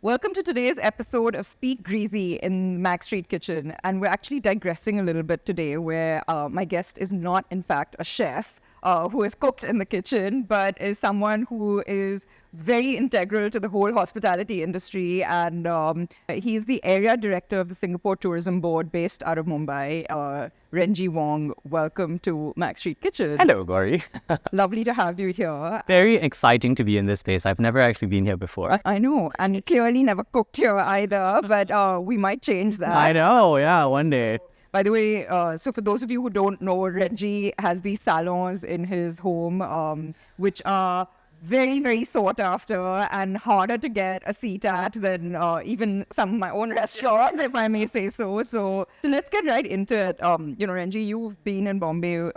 Welcome to today's episode of Speak Greasy in Mac Street Kitchen. And we're actually digressing a little bit today where my guest is not, in fact, a chef who has cooked in the kitchen, but is someone who is very integral to the whole hospitality industry. And he's the area director of the Singapore Tourism Board based out of Mumbai. Renjie Wong, welcome to Mac Street Kitchen. Hello, Gauri. Lovely to have you here. Very exciting to be in this place. I've never actually been here before. I know, and you clearly never cooked here either, but we might change that. I know, yeah, one day. By the way, so for those of you who don't know, Renji has these salons in his home, which are very, very sought after and harder to get a seat at than even some of my own restaurants, if I may say so. So let's get right into it. Renji, you've been in Bombay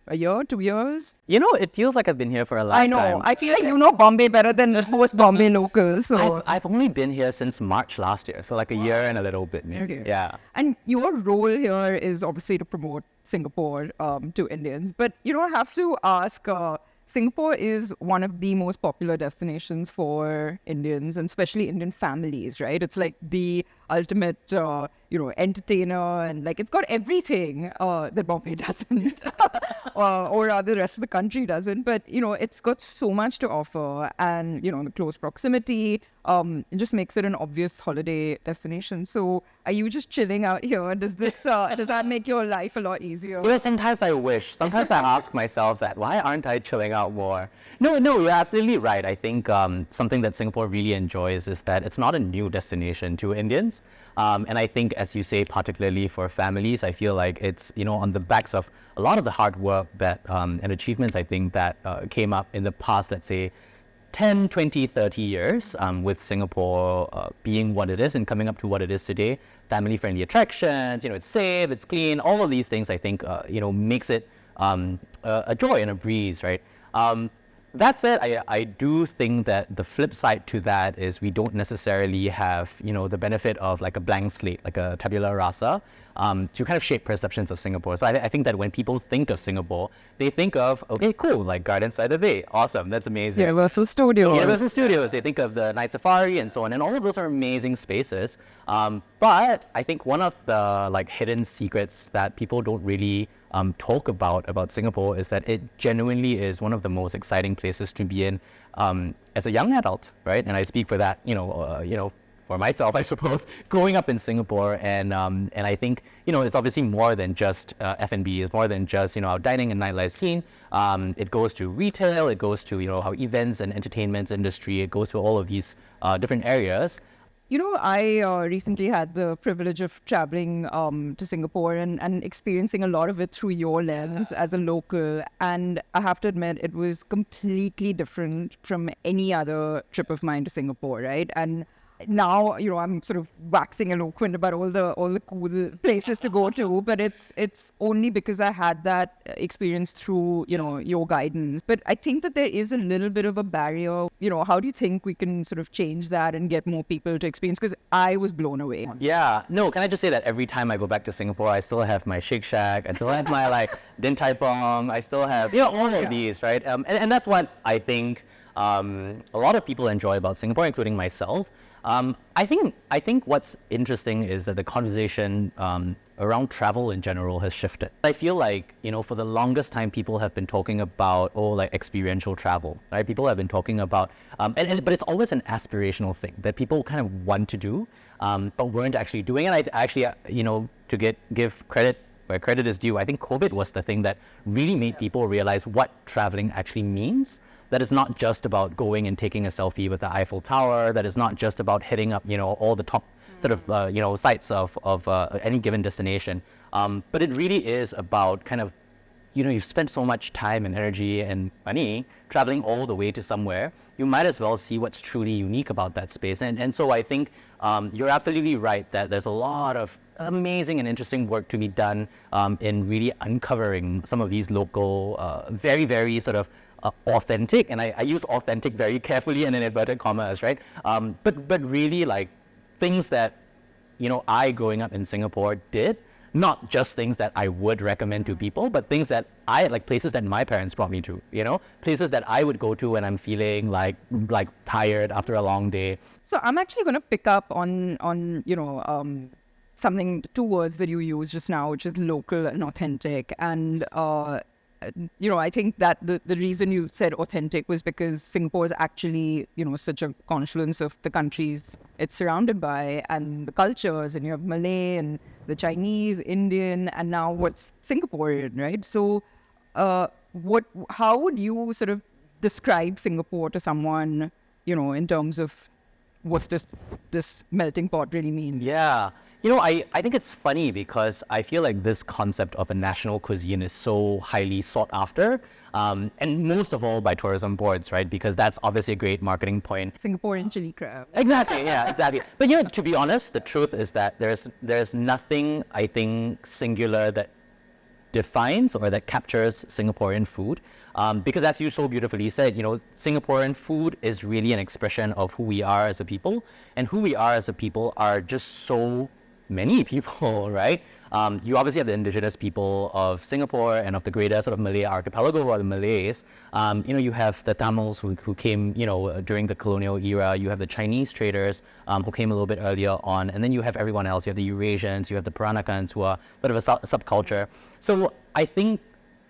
a year, 2 years? You know, it feels like I've been here for a lifetime. I know. I feel like you know Bombay better than most Bombay locals. So I've only been here since March last year, so like a year and a little bit maybe. Okay. Yeah. And your role here is obviously to promote Singapore to Indians. But, I have to ask, Singapore is one of the most popular destinations for Indians and especially Indian families, right? It's like the ultimate, entertainer, and like it's got everything that Bombay doesn't, or rather the rest of the country doesn't. But, it's got so much to offer, and, the close proximity, it just makes it an obvious holiday destination. So are you just chilling out here? Does that make your life a lot easier? Well, sometimes I wish. Sometimes I ask myself that, why aren't I chilling out more? No, you're absolutely right. I think something that Singapore really enjoys is that it's not a new destination to Indians. And I think, as you say, particularly for families, I feel like it's, on the backs of a lot of the hard work that and achievements, I think, that came up in the past, let's say, 10, 20, 30 years, with Singapore being what it is and coming up to what it is today. Family-friendly attractions, it's safe, it's clean, all of these things, I think, makes it a joy and a breeze, right? That said, I do think that the flip side to that is we don't necessarily have, the benefit of like a blank slate, like a tabula rasa, to kind of shape perceptions of Singapore. So I think that when people think of Singapore, they think of, okay, cool, like Gardens by the Bay, awesome, that's amazing. Universal Studios. They think of the Night Safari and so on, and all of those are amazing spaces. But I think one of the like hidden secrets that people don't really talk about Singapore is that it genuinely is one of the most exciting places to be in as a young adult, right? And I speak for that, for myself, I suppose, growing up in Singapore, and I think, it's obviously more than just F&B. It's more than just, our dining and nightlife scene. It goes to retail, it goes to, how events and entertainment industry, it goes to all of these different areas. I recently had the privilege of traveling to Singapore and experiencing a lot of it through your lens as a local. And I have to admit, it was completely different from any other trip of mine to Singapore, right? And now, I'm sort of waxing eloquent about all the cool places to go to, but it's only because I had that experience through, your guidance. But I think that there is a little bit of a barrier. How do you think we can sort of change that and get more people to experience? Because I was blown away. Yeah, no, can I just say that every time I go back to Singapore, I still have my Shake Shack, I still have my like Din Tai Fung, I still have, all of these, right? And that's what I think a lot of people enjoy about Singapore, including myself. I think what's interesting is that the conversation around travel in general has shifted. I feel like, for the longest time, people have been talking about, like experiential travel, right? People have been talking about, but it's always an aspirational thing that people kind of want to do, but weren't actually doing. And I actually, to give credit where credit is due, I think COVID was the thing that really made people realize what traveling actually means. That is not just about going and taking a selfie with the Eiffel Tower. That is not just about hitting up, all the top sort of, sites of any given destination. But it really is about kind of, you've spent so much time and energy and money traveling all the way to somewhere. You might as well see what's truly unique about that space. And so I think you're absolutely right that there's a lot of amazing and interesting work to be done in really uncovering some of these local, very, very sort of authentic, and I use authentic very carefully and in inverted commas, right? But really like things that, I growing up in Singapore did not just things that I would recommend to people, but things that I like, places that my parents brought me to, places that I would go to when I'm feeling like tired after a long day. So I'm actually going to pick up on something, two words that you used just now, which is local and authentic. And I think that the reason you said authentic was because Singapore is actually, such a confluence of the countries it's surrounded by and the cultures, and you have Malay and the Chinese, Indian, and now what's Singaporean, right? So how would you sort of describe Singapore to someone, in terms of what this melting pot really means? Yeah. I think it's funny because I feel like this concept of a national cuisine is so highly sought after, and most of all by tourism boards, right? Because that's obviously a great marketing point. Singaporean chili crab. Exactly, yeah, exactly. But to be honest, the truth is that there's nothing, I think, singular that defines or that captures Singaporean food. Because as you so beautifully said, Singaporean food is really an expression of who we are as a people, and who we are as a people are just so many people, right? You obviously have the indigenous people of Singapore and of the greater sort of Malay archipelago, or the Malays. You have the Tamils who came, during the colonial era. You have the Chinese traders who came a little bit earlier on. And then you have everyone else. You have the Eurasians, you have the Peranakans, who are sort of a subculture. So I think,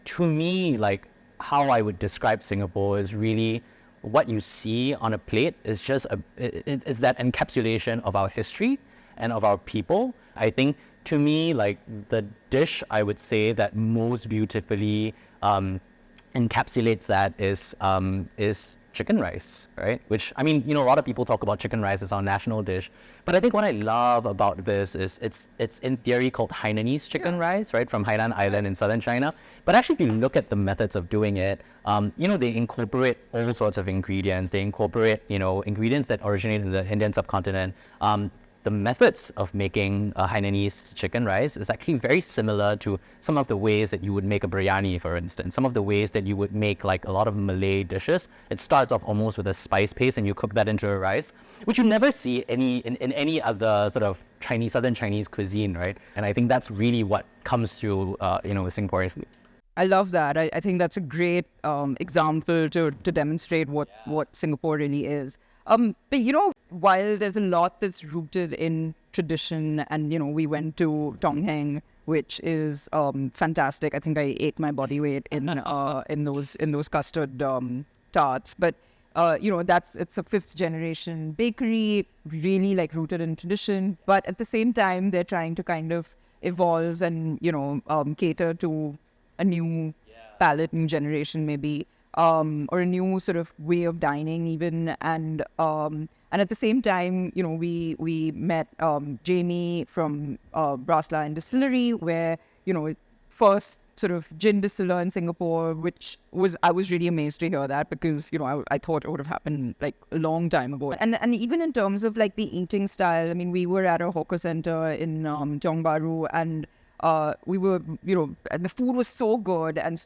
to me, like, how I would describe Singapore is really what you see on a plate is just it's that encapsulation of our history and of our people. I think, to me, like, the dish I would say that most beautifully encapsulates that is chicken rice, right? Which, I mean, a lot of people talk about chicken rice as our national dish, but I think what I love about this is it's in theory called Hainanese chicken rice, right, from Hainan Island in southern China. But actually, if you look at the methods of doing it, they incorporate all sorts of ingredients. They incorporate, ingredients that originate in the Indian subcontinent. The methods of making a Hainanese chicken rice is actually very similar to some of the ways that you would make a biryani, for instance. Some of the ways that you would make like a lot of Malay dishes. It starts off almost with a spice paste, and you cook that into a rice, which you never see in any other sort of southern Chinese cuisine, right? And I think that's really what comes through, with Singaporean food. I love that. I think that's a great example to demonstrate what Singapore really is. But while there's a lot that's rooted in tradition, and we went to Tong Heng, which is fantastic. I think I ate my body weight in those custard tarts. But it's a fifth generation bakery, really like rooted in tradition. But at the same time, they're trying to kind of evolve and cater to a new palate, new generation maybe. Or a new sort of way of dining even, and at the same time, we met Jamie from Brassline Distillery, where first sort of gin distiller in Singapore, which I was really amazed to hear that, because I thought it would have happened like a long time ago. And even in terms of like the eating style, I mean, we were at a hawker center in Tiong Bahru, and we were, and the food was so good and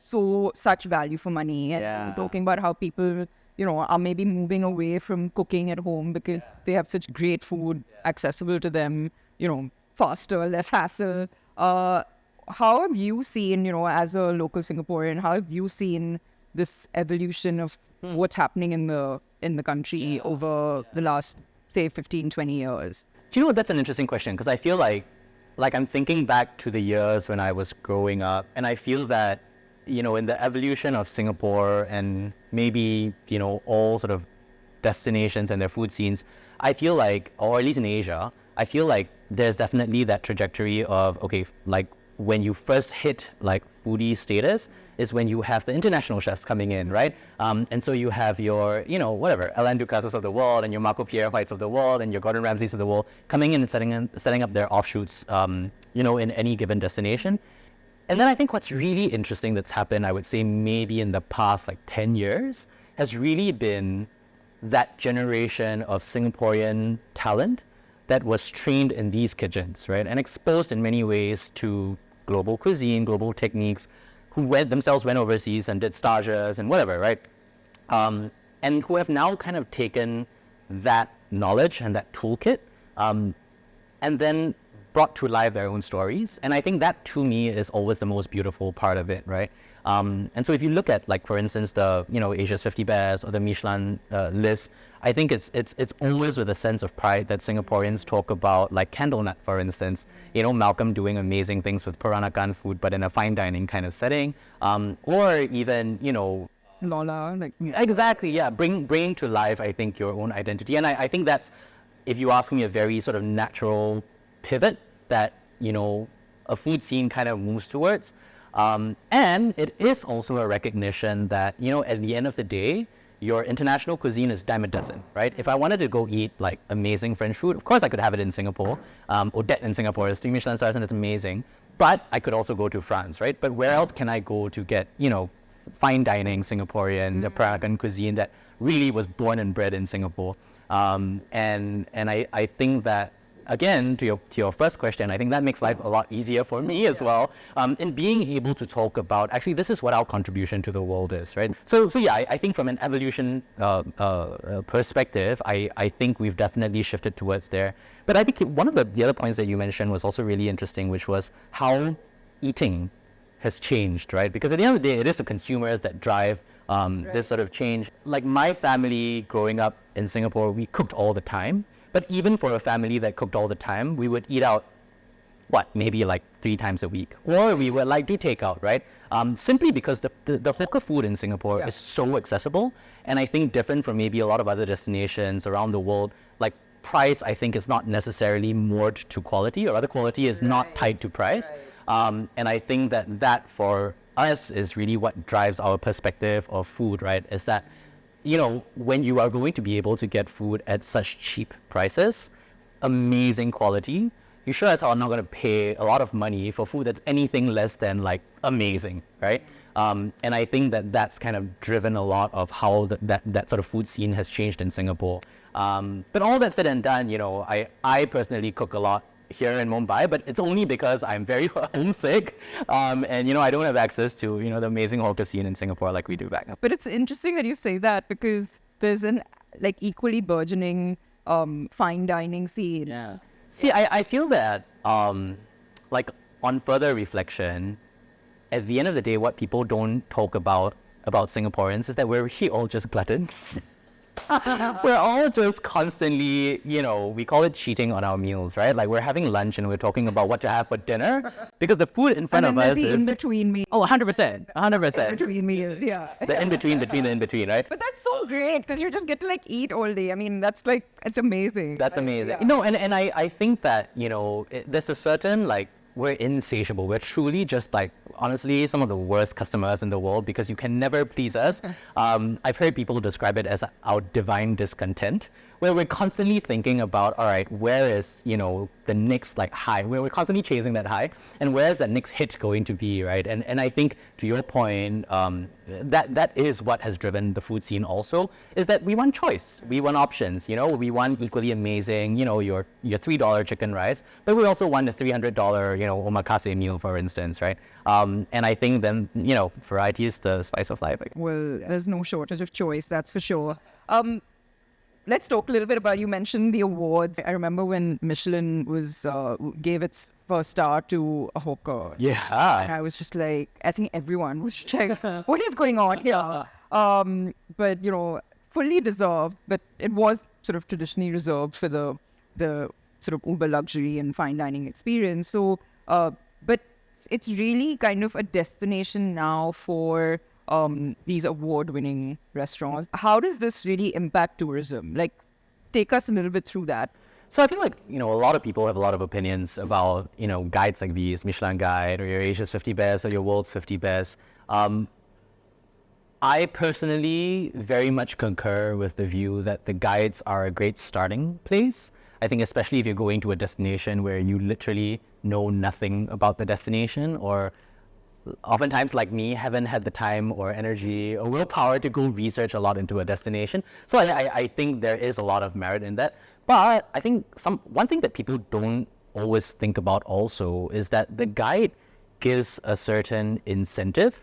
such value for money. And talking about how people, are maybe moving away from cooking at home because they have such great food accessible to them, faster, less hassle. How have you seen, as a local Singaporean, how have you seen this evolution of what's happening in the country over the last, say, 15, 20 years? Do you know what? That's an interesting question, because I feel like I'm thinking back to the years when I was growing up, and I feel that, in the evolution of Singapore and maybe, all sort of destinations and their food scenes, I feel like, or at least in Asia, I feel like there's definitely that trajectory of, okay, like when you first hit like foodie status is when you have the international chefs coming in, right? And so you have your, whatever, Alain Ducasses of the world and your Marco Pierre Whites of the world and your Gordon Ramsays of the world coming in and setting up their offshoots, in any given destination. And then I think what's really interesting that's happened, I would say maybe in the past like 10 years, has really been that generation of Singaporean talent that was trained in these kitchens, right? And exposed in many ways to global cuisine, global techniques, who went overseas and did stages and whatever, right? And who have now kind of taken that knowledge and that toolkit, and then brought to life their own stories. And I think that to me is always the most beautiful part of it, right? And so if you look at, like, for instance, the, Asia's 50 Best or the Michelin list, I think it's always with a sense of pride that Singaporeans talk about, like Candle Nut, for instance, Malcolm doing amazing things with Peranakan food, but in a fine dining kind of setting, or even, Lola, like exactly, yeah, bringing to life, I think, your own identity. And I think that's, if you ask me, a very sort of natural pivot that, a food scene kind of moves towards. And it is also a recognition that, at the end of the day, your international cuisine is dime a dozen, right? If I wanted to go eat, like, amazing French food, of course I could have it in Singapore. Odette in Singapore is 3 Michelin stars and it's amazing. But I could also go to France, right? But where else can I go to get, fine dining Singaporean, the Peranakan cuisine that really was born and bred in Singapore? And I think that, again, to your first question, I think that makes life a lot easier for me as well, in being able to talk about, actually, this is what our contribution to the world is, right? So yeah, I think from an evolution perspective, I think we've definitely shifted towards there. But I think one of the other points that you mentioned was also really interesting, which was how eating has changed, right? Because at the end of the day, it is the consumers that drive this sort of change. Like, my family growing up in Singapore, we cooked all the time. But even for a family that cooked all the time, we would eat out, maybe like 3 times a week. Or we would do takeout, right? Simply because the hawker food in Singapore is so accessible. And I think different from maybe a lot of other destinations around the world, like, price, I think, is not necessarily moored to quality, or rather quality is not tied to price. And I think that for us is really what drives our perspective of food, right? Is that, when you are going to be able to get food at such cheap prices, amazing quality, you sure as hell are not going to pay a lot of money for food that's anything less than, like, amazing, right? And I think that's kind of driven a lot of how that sort of food scene has changed in Singapore. But all that said and done, I personally cook a lot here in Mumbai, but it's only because I'm very homesick, and I don't have access to the amazing hawker scene in Singapore like we do back. But it's interesting that you say that, because there's an equally burgeoning fine dining scene. Yeah. See, I feel that like, on further reflection, at the end of the day, what people don't talk about Singaporeans is that we're really all just gluttons. We're all just constantly, we call it cheating on our meals, right? Like, we're having lunch and we're talking about what to have for dinner because the food in front of us is... in-between meal. Oh, 100%. 100%. In-between meals, yeah. The in-between, between the in-between, right? But that's so great, because you just get to, eat all day. I mean, that's, it's amazing. That's amazing. Yeah. No, and I think that, there's a certain, we're insatiable. We're truly just, honestly, some of the worst customers in the world, because you can never please us. I've heard people describe it as our divine discontent, where we're constantly thinking about, all right, where is, the next high, where we're constantly chasing that high, and where is that next hit going to be, right? And I think, to your point, that is what has driven the food scene also, is that we want choice, we want options, we want equally amazing, your $3 chicken rice, but we also want a $300, omakase meal, for instance, right? And I think then, variety is the spice of life. Well, there's no shortage of choice, that's for sure. Let's talk a little bit about, you mentioned the awards. I remember when Michelin gave its first star to a hawker. Yeah. And I was just like, I think everyone was just like, what is going on here? But, fully deserved, but it was sort of traditionally reserved for the sort of uber luxury and fine dining experience. So, but it's really kind of a destination now for these award-winning restaurants. How does this really impact tourism? Take us a little bit through that. So I feel like, a lot of people have a lot of opinions about, guides like these, Michelin Guide, or your Asia's 50 Best, or your World's 50 Best. I personally very much concur with the view that the guides are a great starting place. I think especially if you're going to a destination where you literally know nothing about the destination, or oftentimes, like me, haven't had the time or energy or willpower to go research a lot into a destination. So I think there is a lot of merit in that. But I think one thing that people don't always think about also is that the guide gives a certain incentive,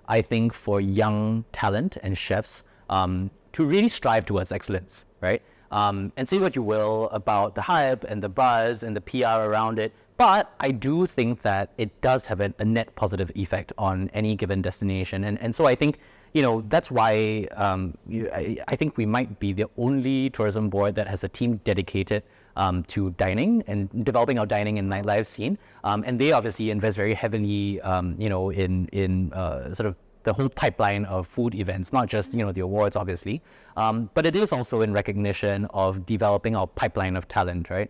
I think, for young talent and chefs to really strive towards excellence, right? And say what you will about the hype and the buzz and the PR around it, But I do think that it does have a net positive effect on any given destination. And so I think, that's why I think we might be the only tourism board that has a team dedicated to dining and developing our dining and nightlife scene. And they obviously invest very heavily, in sort of the whole pipeline of food events, not just, the awards, obviously. But it is also in recognition of developing our pipeline of talent, right?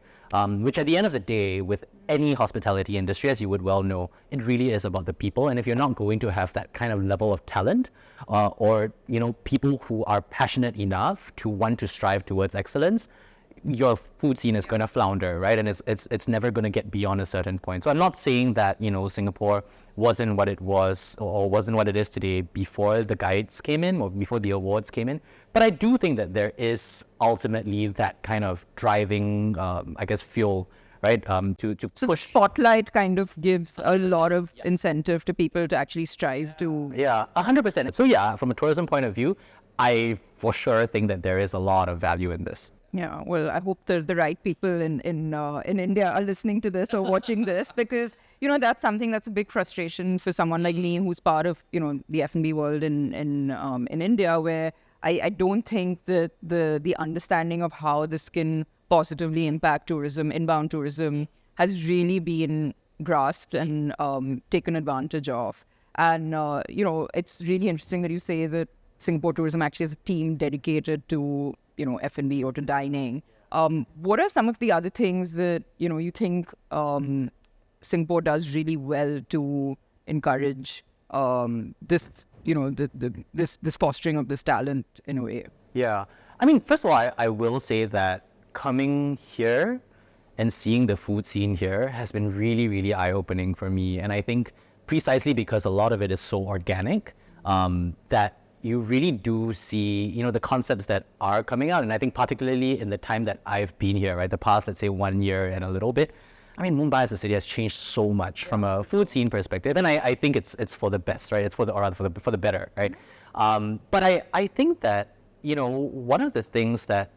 Which at the end of the day, with any hospitality industry, as you would well know, it really is about the people. And if you're not going to have that kind of level of talent, or, people who are passionate enough to want to strive towards excellence, your food scene is going to flounder, right? And it's never going to get beyond a certain point. So I'm not saying that, Singapore wasn't what it was or wasn't what it is today before the guides came in or before the awards came in. But I do think that there is ultimately that kind of driving, fuel, right? To So push. spotlight kind of gives a lot of incentive to people to actually strive to. Yeah, 100%. So yeah, from a tourism point of view, I for sure think that there is a lot of value in this. Yeah, well, I hope the right people in India are listening to this or watching this, because that's something that's a big frustration for someone like me who's part of the F&B world in India, where I don't think that the understanding of how this can positively impact tourism, inbound tourism, has really been grasped and taken advantage of. And it's really interesting that you say that Singapore Tourism actually has a team dedicated to F&B or to dining. What are some of the other things that you think Singapore does really well to encourage this this fostering of this talent in a way? Yeah, I mean, first of all, I will say that coming here and seeing the food scene here has been really, really eye-opening for me. And I think precisely because a lot of it is so organic, that you really do see, the concepts that are coming out. And I think particularly in the time that I've been here, right, the past, let's say 1 year and a little bit, I mean, Mumbai as a city has changed so much from a food scene perspective. And I think it's for the best, right? It's for the better, right? But I think that, one of the things that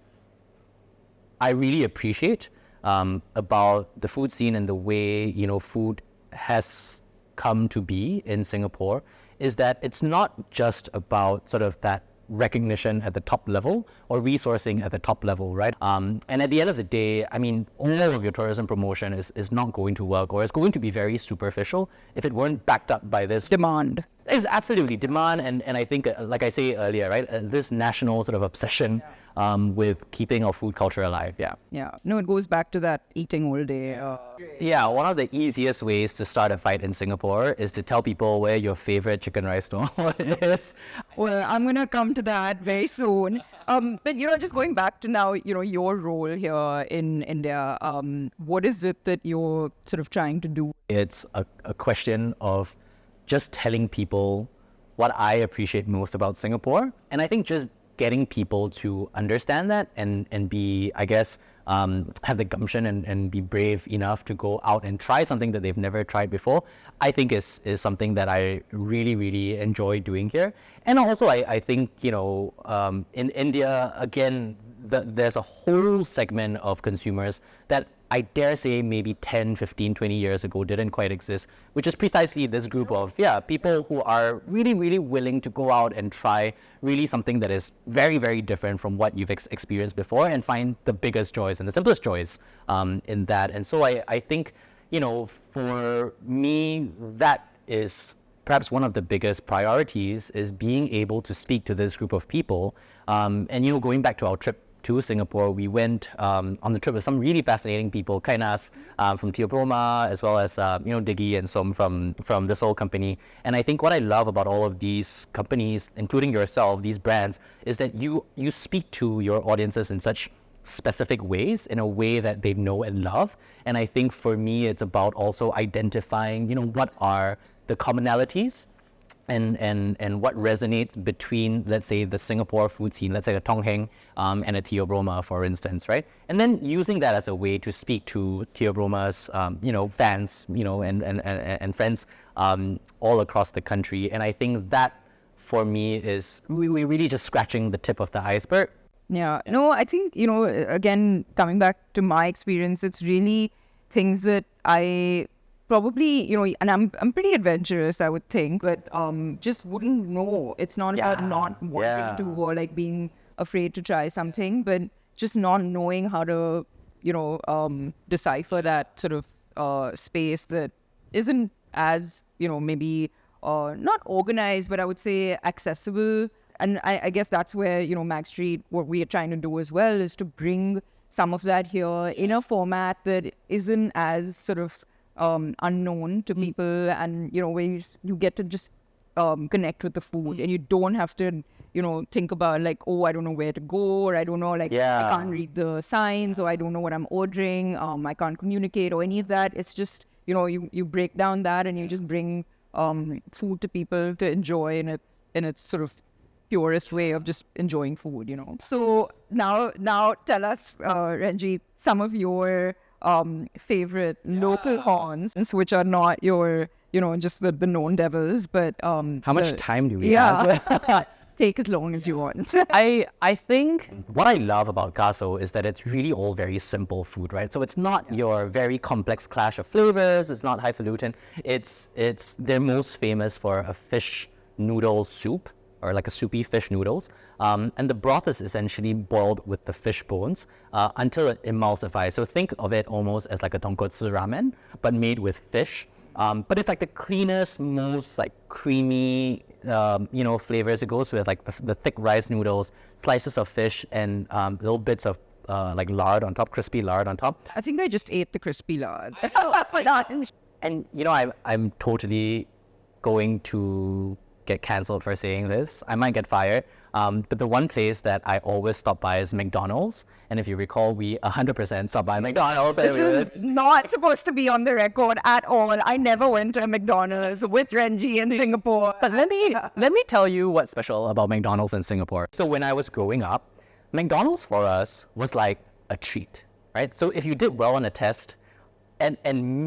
I really appreciate about the food scene and the way, food has come to be in Singapore is that it's not just about sort of that recognition at the top level or resourcing at the top level, right? And at the end of the day, I mean, all of your tourism promotion is not going to work, or it's going to be very superficial if it weren't backed up by this Demand. It's absolutely demand, and I think, like I say earlier, right, this national sort of obsession with keeping our food culture alive. Yeah. No, it goes back to that eating all day. Yeah, one of the easiest ways to start a fight in Singapore is to tell people where your favorite chicken rice stall is. Well, I'm going to come to that very soon. But, just going back to now, your role here in India, what is it that you're sort of trying to do? It's a question of just telling people what I appreciate most about Singapore. And I think just getting people to understand that and be, I guess, have the gumption and be brave enough to go out and try something that they've never tried before, I think is something that I really, really enjoy doing here. And also, I think, in India, again, there's a whole segment of consumers that I dare say maybe 10, 15, 20 years ago didn't quite exist, which is precisely this group of people who are really, really willing to go out and try really something that is very, very different from what you've experienced before and find the biggest joys and the simplest joys in that. And so I think, for me, that is perhaps one of the biggest priorities, is being able to speak to this group of people. And, going back to our trip to Singapore, we went on the trip with some really fascinating people, Kainas from Theobroma, as well as Diggy and Som from the Soul Company. And I think what I love about all of these companies, including yourself, these brands, is that you speak to your audiences in such specific ways, in a way that they know and love. And I think for me, it's about also identifying, what are the commonalities and what resonates between, let's say, the Singapore food scene, let's say a Tong Heng and a Theobroma, for instance, right? And then using that as a way to speak to Theobroma's, fans, and friends all across the country. And I think that, for me, is we really just scratching the tip of the iceberg. Yeah. No, I think, again, coming back to my experience, it's really things that I probably, and I'm pretty adventurous, I would think, but just wouldn't know. It's not about not wanting to or like being afraid to try something, but just not knowing how to, decipher that sort of space that isn't as, maybe not organized, but I would say accessible. And I guess that's where, Mag Street, what we are trying to do as well is to bring some of that here in a format that isn't as sort of unknown to people, and, where you get to just connect with the food, and you don't have to, think about like, oh, I don't know where to go, or I don't know, like, I can't read the signs, or I don't know what I'm ordering, I can't communicate, or any of that. It's just, you break down that, and you just bring food to people to enjoy in its sort of purest way of just enjoying food, So now tell us, Renji, some of your favorite local haunts, which are not your, just the known devils, but how much time do we have? Take as long as you want. I think what I love about Gaso is that it's really all very simple food, right? So it's not your very complex clash of flavors. It's not highfalutin. They're most famous for a fish noodle soup, or like a soupy fish noodles. And the broth is essentially boiled with the fish bones until it emulsifies. So think of it almost as like a tonkotsu ramen, but made with fish. But it's like the cleanest, most like creamy, flavors. It goes with like the thick rice noodles, slices of fish, and little bits of like lard on top, crispy lard on top. I think I just ate the crispy lard. And I'm totally going to get cancelled for saying this. I might get fired. But the one place that I always stop by is McDonald's. And if you recall, we 100% stop by McDonald's. This is not supposed to be on the record at all. I never went to a McDonald's with Renji in Singapore. But let me tell you what's special about McDonald's in Singapore. So when I was growing up, McDonald's for us was like a treat, right? So if you did well on a test, and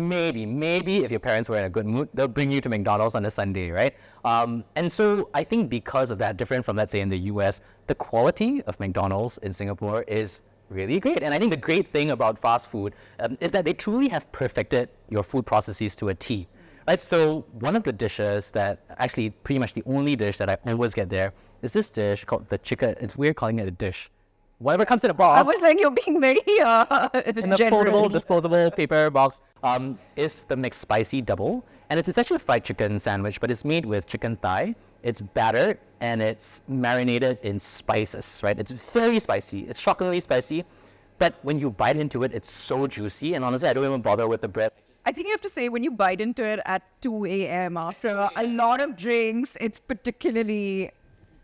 maybe if your parents were in a good mood, they'll bring you to McDonald's on a Sunday, right? And so I think because of that, different from, let's say, in the US, the quality of McDonald's in Singapore is really great. And I think the great thing about fast food is that they truly have perfected your food processes to a T, right? So one of the dishes that, actually pretty much the only dish that I always get there is this dish called the chicken. It's weird calling it a dish. Whatever comes in a box. I was like, you're being very in the foldable, disposable paper box is the McSpicy double. And it's essentially a fried chicken sandwich, but it's made with chicken thigh. It's battered and it's marinated in spices, right? It's very spicy. It's shockingly spicy. But when you bite into it, it's so juicy. And honestly, I don't even bother with the bread. I think you have to say when you bite into it at 2 a.m. after a lot of drinks, it's particularly...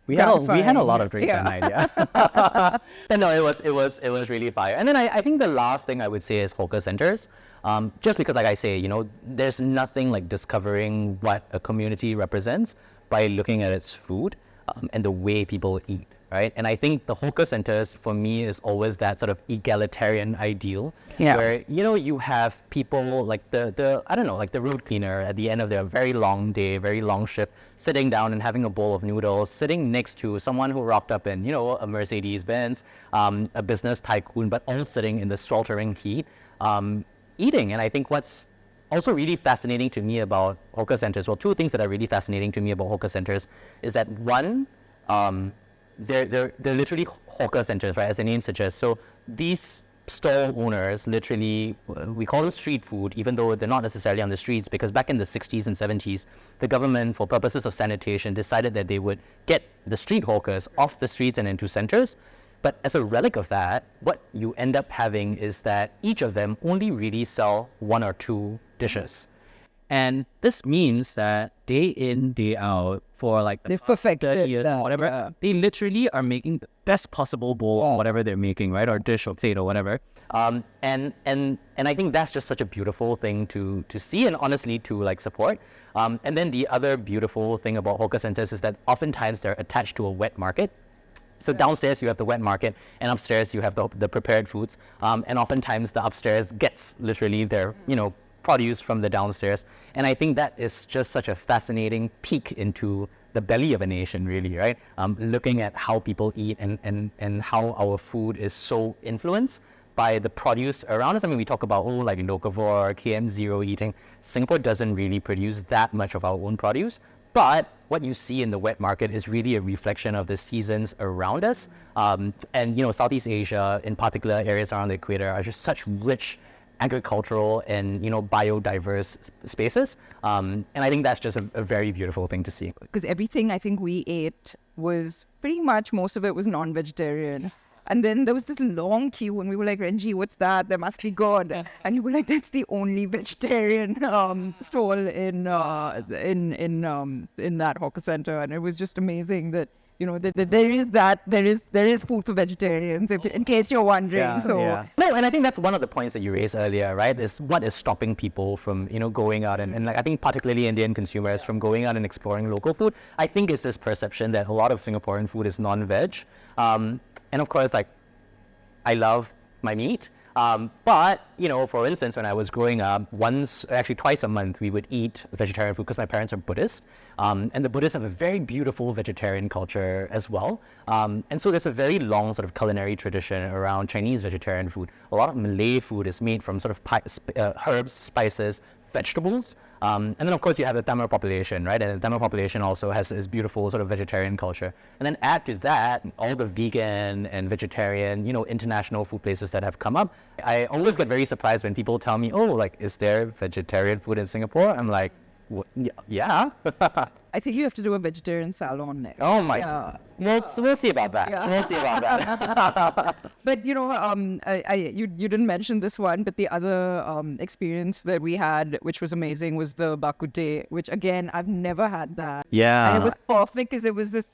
We had a lot of drinks that night, yeah. But no, it was really fire. And then I think the last thing I would say is hawker centers. Just because, like I say, there's nothing like discovering what a community represents by looking at its food and the way people eat, right? And I think the hawker centers for me is always that sort of egalitarian ideal, where you have people like the road cleaner at the end of their very long day, very long shift, sitting down and having a bowl of noodles, sitting next to someone who rocked up in a Mercedes Benz, a business tycoon, but all sitting in the sweltering heat, eating. And I think what's also really fascinating to me about hawker centers, well, two things that are really fascinating to me about hawker centers is that one, they're literally hawker centers, right, as the name suggests. So these stall owners literally, we call them street food, even though they're not necessarily on the streets, because back in the 60s and 70s, the government, for purposes of sanitation, decided that they would get the street hawkers off the streets and into centers. But as a relic of that, what you end up having is that each of them only really sell one or two dishes. And this means that day in, day out, for like they've perfected 30 years, whatever, they literally are making the best possible bowl of whatever they're making, right? Or dish or plate or whatever. And I think that's just such a beautiful thing to see and honestly to like support. And then the other beautiful thing about hawker centers is that oftentimes they're attached to a wet market. So downstairs you have the wet market, and upstairs you have the prepared foods. And oftentimes the upstairs gets literally their, produce from the downstairs. And I think that is just such a fascinating peek into the belly of a nation, really, right? Looking at how people eat and how our food is so influenced by the produce around us. I mean, we talk about, like locavore, KM0 eating. Singapore doesn't really produce that much of our own produce. But what you see in the wet market is really a reflection of the seasons around us. And, Southeast Asia, in particular areas around the equator, are just such rich agricultural and, biodiverse spaces. And I think that's just a very beautiful thing to see. Because everything I think we ate was pretty much, most of it was non-vegetarian. And then there was this long queue and we were like, Renji, what's that? There must be good. And you were like, that's the only vegetarian stall in that hawker center. And it was just amazing that, there is food for vegetarians, in case you're wondering. No, and I think that's one of the points that you raised earlier, right? Is what is stopping people from, going out and like, I think particularly Indian consumers from going out and exploring local food. I think it's this perception that a lot of Singaporean food is non-veg. And of course, like, I love my meat. But, for instance, when I was growing up, twice a month, we would eat vegetarian food because my parents are Buddhist. And the Buddhists have a very beautiful vegetarian culture as well. And so there's a very long sort of culinary tradition around Chinese vegetarian food. A lot of Malay food is made from sort of herbs, spices, vegetables. And then, of course, you have the Tamil population, right? And the Tamil population also has this beautiful sort of vegetarian culture. And then add to that all the vegan and vegetarian, international food places that have come up. I always get very surprised when people tell me, oh, like, is there vegetarian food in Singapore? I'm like, yeah. I think you have to do a vegetarian salon next. Oh my! Yeah. We'll see about that. Yeah. We'll see about that. But you didn't mention this one, but the other experience that we had, which was amazing, was the Bak Kut Teh, which again I've never had that. Yeah. And it was perfect because it was this.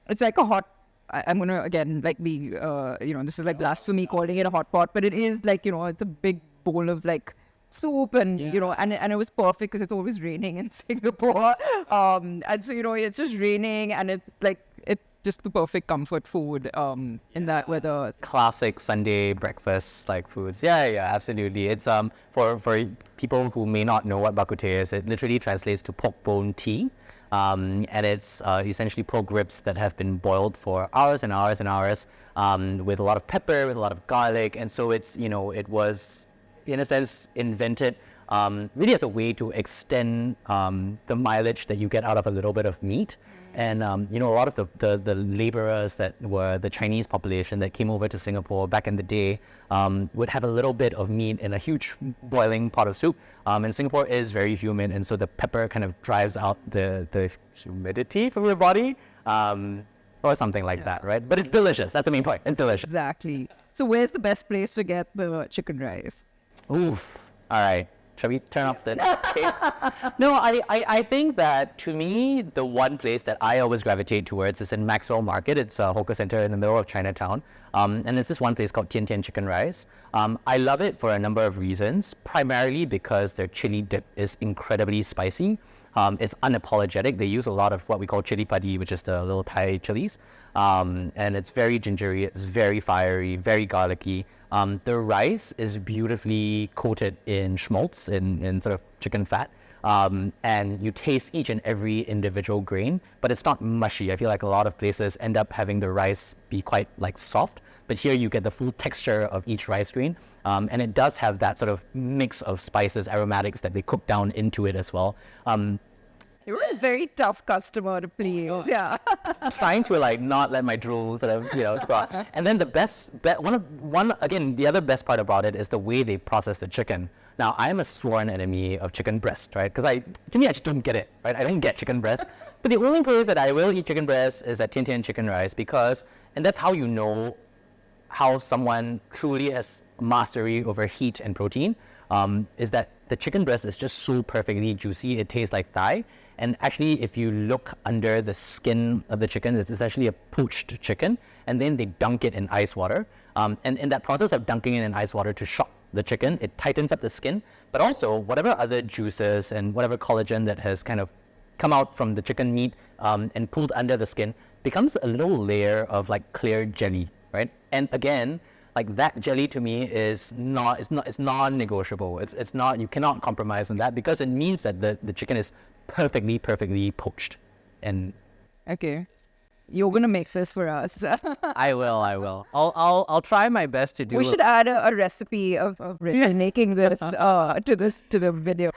It's like a hot. I'm gonna again like be this is like blasphemy calling it a hot pot, but it is like it's a big bowl of like soup and and it was perfect because it's always raining in Singapore, and so it's just raining and it's just the perfect comfort food in that weather. Classic Sunday breakfast like foods. Yeah, absolutely. It's for people who may not know what Bak Kut Teh is, it literally translates to pork bone tea. And it's essentially pork ribs that have been boiled for hours and hours and hours with a lot of pepper, with a lot of garlic, and so it's it was, in a sense, invented really as a way to extend the mileage that you get out of a little bit of meat. And, a lot of the laborers that were the Chinese population that came over to Singapore back in the day would have a little bit of meat in a huge boiling pot of soup. And Singapore is very humid, and so the pepper kind of drives out the humidity from your body. Or something like that, right? But it's delicious. That's the main point. It's delicious. Exactly. So where's the best place to get the chicken rice? Oof. All right. Shall we turn off the tapes? No, I think that, to me, the one place that I always gravitate towards is in Maxwell Market. It's a hawker center in the middle of Chinatown. And it's this one place called Tian Tian Chicken Rice. I love it for a number of reasons, primarily because their chili dip is incredibly spicy. It's unapologetic. They use a lot of what we call chili padi, which is the little Thai chilies. And it's very gingery, it's very fiery, very garlicky. The rice is beautifully coated in schmaltz, in sort of chicken fat. And you taste each and every individual grain, but it's not mushy. I feel like a lot of places end up having the rice be quite like soft, but here you get the full texture of each rice grain. And it does have that sort of mix of spices, aromatics that they cook down into it as well. You were a very tough customer to please. Yeah. Trying to like not let my drool sort of sprout. And then the the other best part about it is the way they process the chicken. Now, I am a sworn enemy of chicken breast, right? Because to me, I just don't get it, right? I don't get chicken breast. But the only place that I will eat chicken breast is at Tian Tian Chicken Rice and that's how you know how someone truly has mastery over heat and protein, is that the chicken breast is just so perfectly juicy. It tastes like thigh. And actually, if you look under the skin of the chicken, it's actually a poached chicken. And then they dunk it in ice water. And in that process of dunking it in ice water to shock the chicken, it tightens up the skin. But also, whatever other juices and whatever collagen that has kind of come out from the chicken meat and pulled under the skin becomes a little layer of like clear jelly, right? And again, like that jelly to me it's non-negotiable. It's not, you cannot compromise on that because it means that the chicken is perfectly poached. And okay. you're gonna make this for us. I will. I'll try my best to do. We should add a recipe of Renji making this to the video.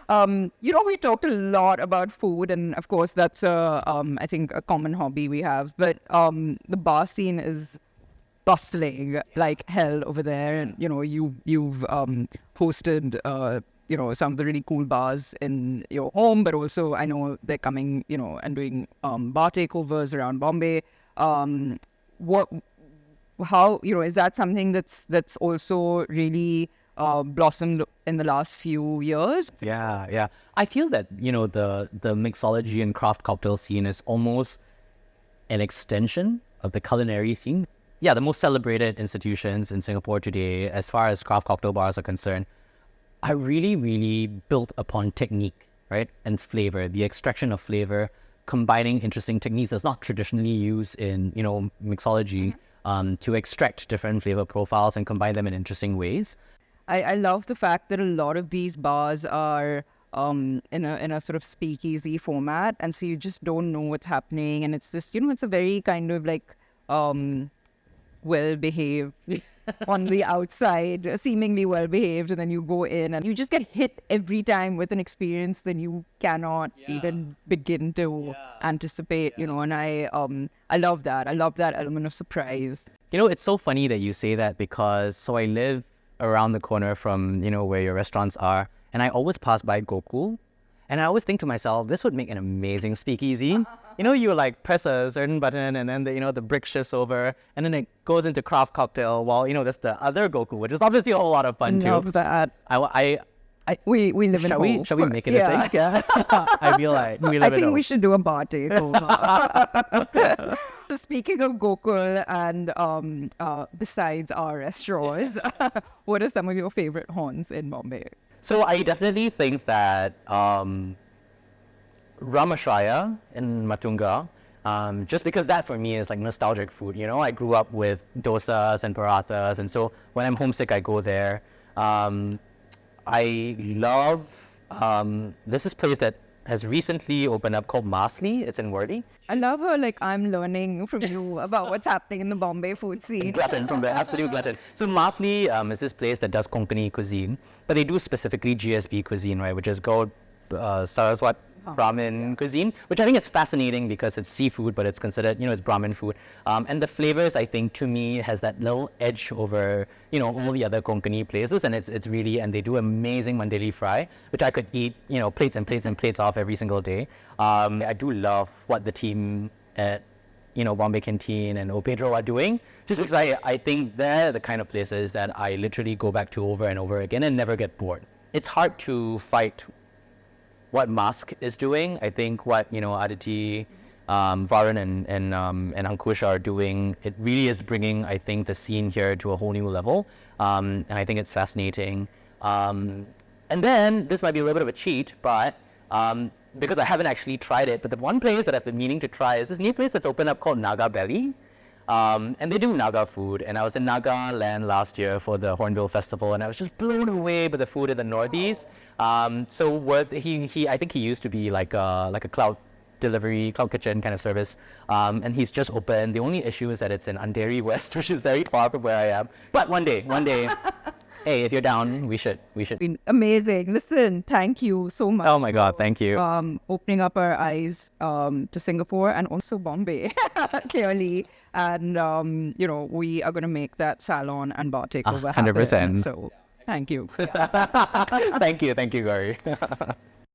We talked a lot about food, and of course that's I think a common hobby we have. But the bar scene is bustling like hell over there, and you've hosted some of the really cool bars in your home, but also I know they're coming and doing bar takeovers around Bombay. How is that something that's also really blossomed in the last few years? Yeah. I feel that the mixology and craft cocktail scene is almost an extension of the culinary scene. Yeah, the most celebrated institutions in Singapore today, as far as craft cocktail bars are concerned, are really, really built upon technique, right? And flavor, the extraction of flavor, combining interesting techniques that's not traditionally used in, mixology to extract different flavor profiles and combine them in interesting ways. I love the fact that a lot of these bars are in a sort of speakeasy format, and so you just don't know what's happening, and it's this, it's a very kind of like well-behaved on the outside, seemingly well-behaved, and then you go in and you just get hit every time with an experience that you cannot even begin to anticipate, and I love that. I love that element of surprise. It's so funny that you say that because I live around the corner from, where your restaurants are, and I always pass by Gokul, and I always think to myself, this would make an amazing speakeasy. You like press a certain button and then the brick shifts over and then it goes into craft cocktail while, there's the other Gokul, which is obviously a whole lot of fun too. Love that. We live in hope. Shall we make it a thing? Yeah. I feel like we live in hope. I think we should do a bar takeover. So speaking of Gokul and besides our restaurants, what are some of your favorite haunts in Bombay? So I definitely think that Ramashraya in Matunga, just because that for me is like nostalgic food. I grew up with dosas and parathas, and so when I'm homesick, I go there. I love this place that has recently opened up called Masli. It's in Worli. I love how I'm learning from you about what's happening in the Bombay food scene. Glutton from the absolute glutton. So Masli is this place that does Konkani cuisine, but they do specifically GSB cuisine, right, which is Gaur Saraswat Brahmin cuisine, which I think is fascinating because it's seafood, but it's considered, it's Brahmin food. And the flavors, I think, to me, has that little edge over, all the other Konkani places. And it's really, and they do amazing mandeli fry, which I could eat, plates and plates and plates off every single day. I do love what the team at, Bombay Canteen and O Pedro are doing, just because I think they're the kind of places that I literally go back to over and over again and never get bored. It's hard to fight what Mask is doing. I think what Aditi, Varun and Ankush are doing, it really is bringing, I think, the scene here to a whole new level, and I think it's fascinating. And then this might be a little bit of a cheat, but because I haven't actually tried it, but the one place that I've been meaning to try is this new place that's opened up called Naga Belly. And they do Naga food, and I was in Nagaland last year for the Hornbill Festival, and I was just blown away by the food in the Northeast. I think he used to be like a cloud delivery, cloud kitchen kind of service, and he's just opened. The only issue is that it's in Andheri West, which is very far from where I am. But one day, hey, if you're down, we should. Been amazing. Listen, thank you so much. Oh my God, thank you. Opening up our eyes to Singapore and also Bombay, clearly. And, we are going to make that salon and bar takeover 100%. happen. So, thank you. Thank you, Gauri.